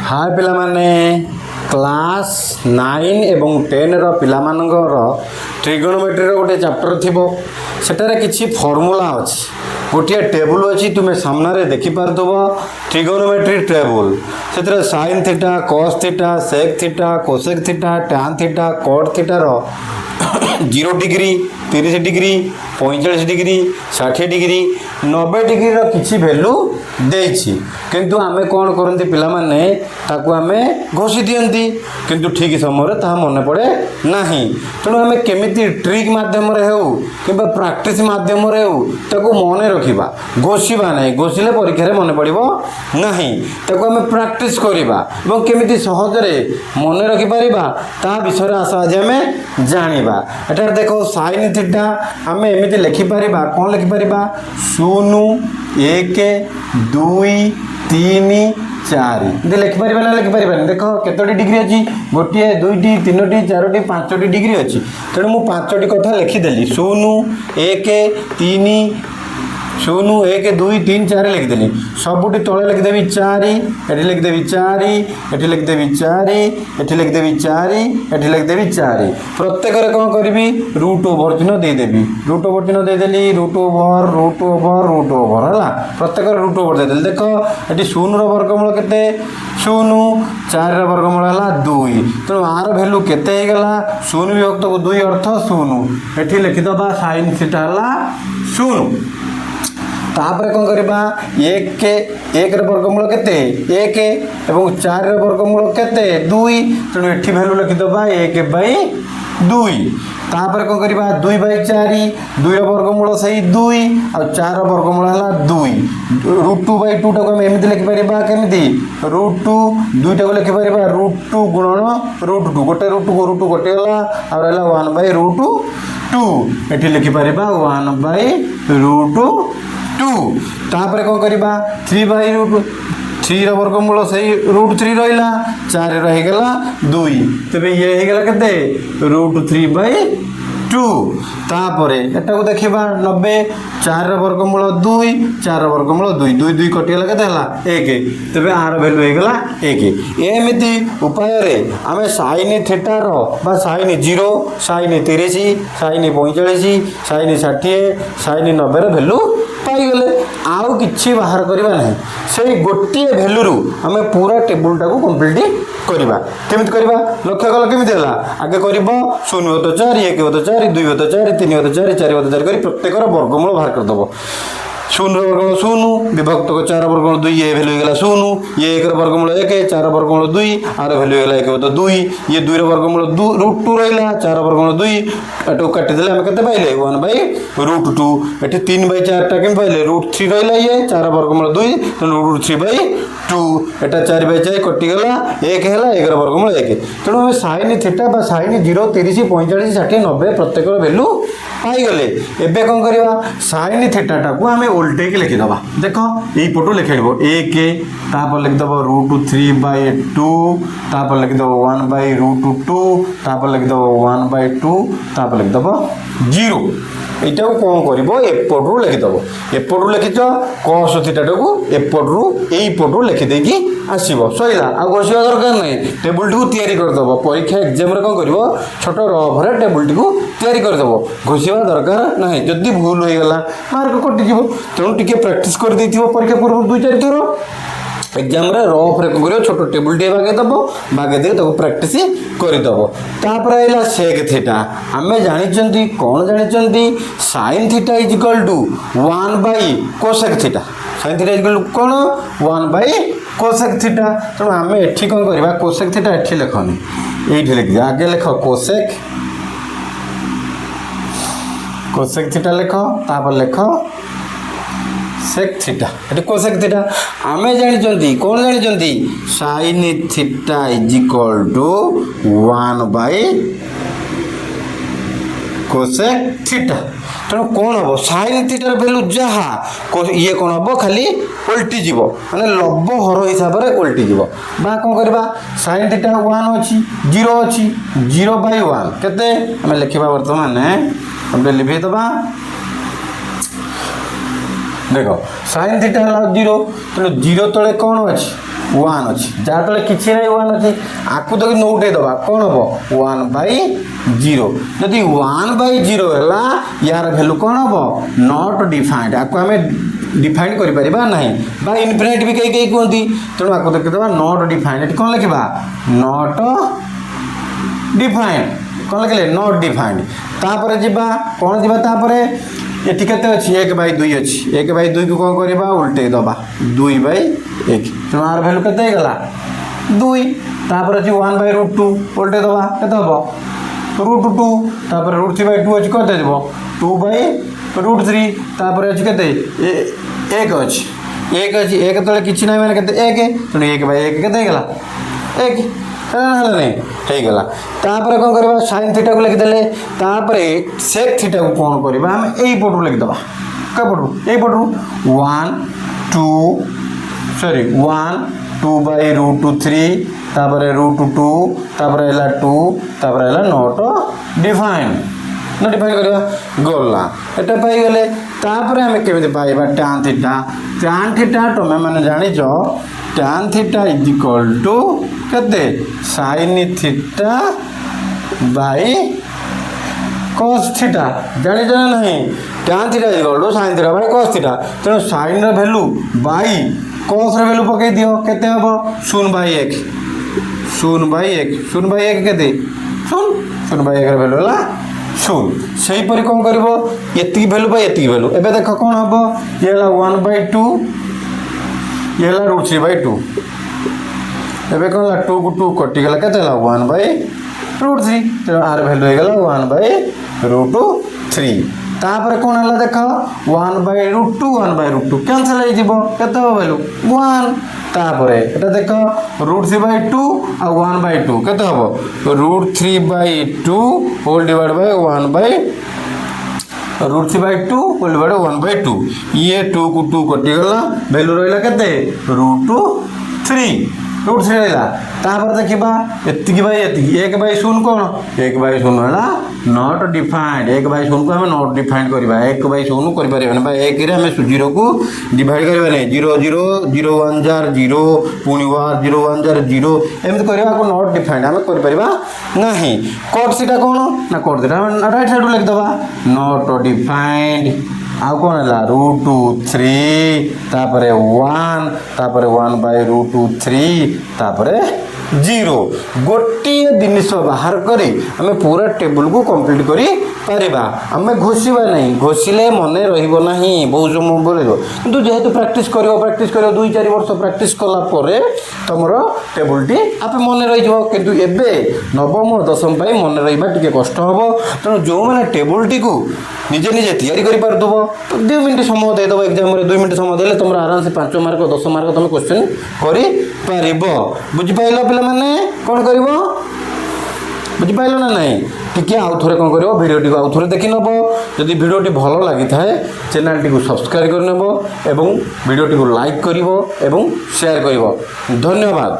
हाय पिला माने क्लास 9 एवं 10 रो पिला मानकर ट्रिगोनोमेट्री रो गोटे चैप्टर थिबो सेटारे किछि फार्मूला अछि गोटे टेबल अछि तुमे सामना रे देखि पारथबो ट्रिगोनोमेट्री टेबल सेतरे sin theta cos theta sec theta cosec theta tan theta cot theta रो 0 degree 30 degree 45 degree 60 degree 90 degree रो किछि वैल्यू देछि किंतु आमे कोन करंती पिला माने ताकू आमे घोषि दियंती किंतु ठीक समय रे ता मन पड़े नाही तणु आमे केमिति ट्रिक माध्यम रे हेउ किबा प्रैक्टिस माध्यम रे हेउ ताकू मने रखिबा घोषिबा नाही घोषिले परीक्षा रे मने पड़िबो नाही ताकू आमे प्रैक्टिस करिबा एवं केमिति सहज रे मने रखि परिबा ता विषय रे आसा आज आमे जानिबा एटा देखो sin थीटा आमे एमिति लिखि परिबा कोन लिखि परिबा 0 1 2 3 4 दे लिखि परिबा ना लिखि परिबा देखो केतोटी डिग्री अछि गोटिए दुईटी तीनोटी चारोटी पांचोटी डिग्री अछि तेणु मु पांचोटी कथा लिखि देली 0 1 3 0 1 2 3 4 लिख देली सबुटी तळे लिख देबी 4 एठी लिख देबी 4 एठी लिख देबी 4 एठी लिख देबी 4 एठी लिख देबी 4 प्रत्येक रे कोन करबी रूट ओवर चिन्ह दे देबी रूट ओवर चिन्ह दे देली रूट ओवर हला प्रत्येक रे रूट ओवर दे देली देखो एठी 0 रो वर्गमूल केते 0 4 रो वर्गमूल हला 2 तो आर वैल्यू केते हे गला 0 विभक्त 2 अर्थ 0 एठी लिखि दबा sin थीटा हला 0 तापर कौन करबा 1 रे वर्गमूल केते 1 एवं 4 रे वर्गमूल केते 2 तेणु एठी वैल्यू लिखि दबा 1/2 तापर कौन करबा 2/4 2 रे वर्गमूल सही 2 और 4 रे वर्गमूल हला 2 √2/2 टाको हम एमिति लिखि परिबा केमिति √2 दुईटा को लिखि परिबा √2 गुणन √2 गोटे √2 गोटे हला और हला 1/√2 एठी लिखि परिबा 1/√2 तापर कौन करबा 3/√3 रो वर्गमूल सही √3 रहिला 4 रहि गेला 2 तबे ये हे गेला केते √3/2 तापरे एटा को देखिबा 90 4 रो वर्गमूल 2 4 रो वर्गमूल 2 2 2 कटि गेला केते हला 1 तबे आर वैल्यू हे गेला 1 एमिति उपाय रे हमें sin थीटा रो बा sin 0 sin 30 sin 45 sin 60 sin 90 रो वैल्यू पाई गले आउ किछि बाहर करबा नहीं से गोटिए वैल्यू रु हमें पूरा टेबल टाको कंप्लीट करबा केमित करबा लक्ष्य कल केमित हला आगे करबो 0 तो 4 1 तो 4 2 तो 4 3 तो 4 4 तो 4 करी प्रत्येक रो वर्गमूल बाहर कर दबो 0 वर्गमूल 0 विभक्त को 4 वर्गमूल 2 ये वैल्यू गेला 0 ये 1 रो वर्गमूल 1 4 वर्गमूल 2 आर वैल्यू गेला 1 तो 2 ये 2 रो वर्गमूल 2 √2 रहला 4 वर्गमूल 2 एटो काटि देले हम केते पाइले 1/√2 एठी 3/4 टा केम पाइले √3 रहला ये 4 वर्गमूल 2 तो √3/2 एटा 4/4 कटि गेला 1 हैला 1 रो वर्गमूल 1 तेणु हम sin थीटा बा sin 0 30 45 60 90 प्रत्येक रो वैल्यू पाई गले एबे कोन करबा sin थीटा टा को हमें उल्टे के लिखि दबा देखो एई फोटो लिखैबो 1 तापर लिख दबो √3/2 तापर लिख दबो 1/√2 तापर लिख दबो 1/2 तापर लिख दबो 0 एटा को कोन करबो एपटरू लिखि दबो एपटरू लिखिछ cos थीटा को एपटरू एई फोटो लिखि देकी आसीबो सइला आ गोसिया दरकार नै टेबल टू तयारी कर दबो परीक्षा एग्जाम रे कोन करबो छोटो रफ रे टेबल टू तयारी कर दबो घोषिबा दरकार नै जदी भूल होई गेला मार्क कटि जिवो तेणु टिके प्रैक्टिस कर देथिबो परीक्षा पूर्व 2-4 थरो एग्जाम रे रफ रे करियो छोटो टेबल टे बागे दबो बागे दे तो प्रैक्टिस करि दबो तापर आइला sec थीटा हमें जानि चंती कोन जानि चंती sin theta = 1/cosec theta sin theta = कोन 1/cosec थीटा तो हमें एठी कोन करबा cosec थीटा एठी लिखनी एठी लिख जा आगे लिखो cosec थीटा लिखो तापर लिखो sec theta eighty cosec theta हमें जानि चंती कोन जानि चंती sin थीटा = 1/cosec थीटा तेणु कौन हम sin थीटार वैल्यू जहाँ ये कौन हम खाली उल्टी जीव माने लब हर हिसाब से उल्टी जीव बा कौन करबा sin थीटा 1 अच्छी 0 अच्छी 0/1 केते हमें लिखिबा वर्तमान हम लिखि दबा देख sin थीटा है 0 तेणु 0 तले कौन अच्छी 1 अच्छी जहाँ तले किसी ना 1 अच्छी आपको तो नौटे दबा कौन हम 1/0 जदि 1/0 है यार भैल्यू कौन हम नॉट डिफाइंड आपको आम डिफाइंड करें ना इनफिनिट भी कई कई कहती तेणु आपको देखिए नॉट डिफाइंड कौन लिखा नॉट डिफाइंड कौन लिखे नॉट डिफाइंड तापर जीवा कौन जीवा तापर ये अच्छी 1/2 अच्छी 1/2 को कौन करवा उल्टे दबा 2/1 तेणु आर भैल्यू के 2 तापर अच्छी 1/√2 उल्टे दबा के √2 तापर √3/2 अच्छी कते देव 2/√3 तापर अच्छी के 1 अच्छी 1 अच्छी 1 तले किसी ना मैंने 1 तेणु 1/1 के 1 नहीं होगा तापर कौन करवा sin थीटा को लिखिदे तापर sec थीटा को कौन करवा आम यही पटू लिखिदबा क्या पटू यही पटू 1 2/√3 तापर √2 तापर है 2 तापर है नॉट डिफाइंड न डिफाइन करवा गला एटा पाई गले तापर आम केमिति पाइबा tan थीटा तुम मैंने जानिछ tan theta is equal to केते sin theta by cos theta जानिछ ना नहीं tan theta is equal to sin theta by cos theta तेणु sin र वैल्यू बाय cos र वैल्यू पकई दियो केते हबो 0/1 0/1 केते 0/1 र वैल्यू हला 0 सही परि कोन करबो एति वैल्यू बाय एति वैल्यू एबे देखो कोन हबो ये हला 1/2 ये हला √3/2 एबे कौन 2 को 2 कटिगला के 1/√3 तेणु आर भैल्यू हो 1/√3 तापर कौन है देख 1/√2 कैंसल हो वैल्यू 1 तापर एटा देख √3/2 आ 1/2 केते हम √3/2 whole divide by 1/√3/2 whole divide 1/2 ये 2 को 2 कटिगला वैल्यू रहा केते √3 रहा तापर देखा एति 1/0 कौन 1/0 है नॉट डिफाइंड 1/0 को आम नॉट डिफाइंड करवा 1/0 कर 1 आम 0 को डिवाइड करवा नहीं 0 0 0 1 जार 0 पुणी 0 1 जार 0 एमती करवा को नॉट डिफाइंड आम कर नहीं कट सीटा कौन ना कट सीटा राइट साइड लिखिदबा नॉट डिफाइंड आउ कौन है √3 तापर 1 तापर 1/√3 तापर 0 गोटे जिनिस बाहर करी आम पूरा टेबल को कंप्लीट करी पारिबा आम घोषिबा नहीं घोषिले मन रहिबो नहीं बहुत समय बोलेबो किंतु जेहेतु प्रैक्टिस करियो 2-4 वर्ष प्रैक्टिस कला परे तमर टेबल टी आप मन रही किंतु एबे नवम और दशम पाई मन रहिबा टिके कष्ट हबो तेणु जो माने टेबल टी को निजे निजे तैयारी करि पारदबो तो 2 मिनिट समय देदबो एग्जाम रे 2 मिनिट समय देले तुम आराम से 5 मार्क 10 मार्क तुम क्वेश्चन करि पारिबो बुझि पाइलो पिला माने कोन करिवो बुझी पाइल ना नहीं टी आउ थे कौन कर भिडियोटी को आउ थे देखी नब जदि भिडियोटी भल लगी थाए चैनल टी सब्सक्राइब कर नेब एवं भिडियोटी को लाइक कर शेयर कर धन्यवाद।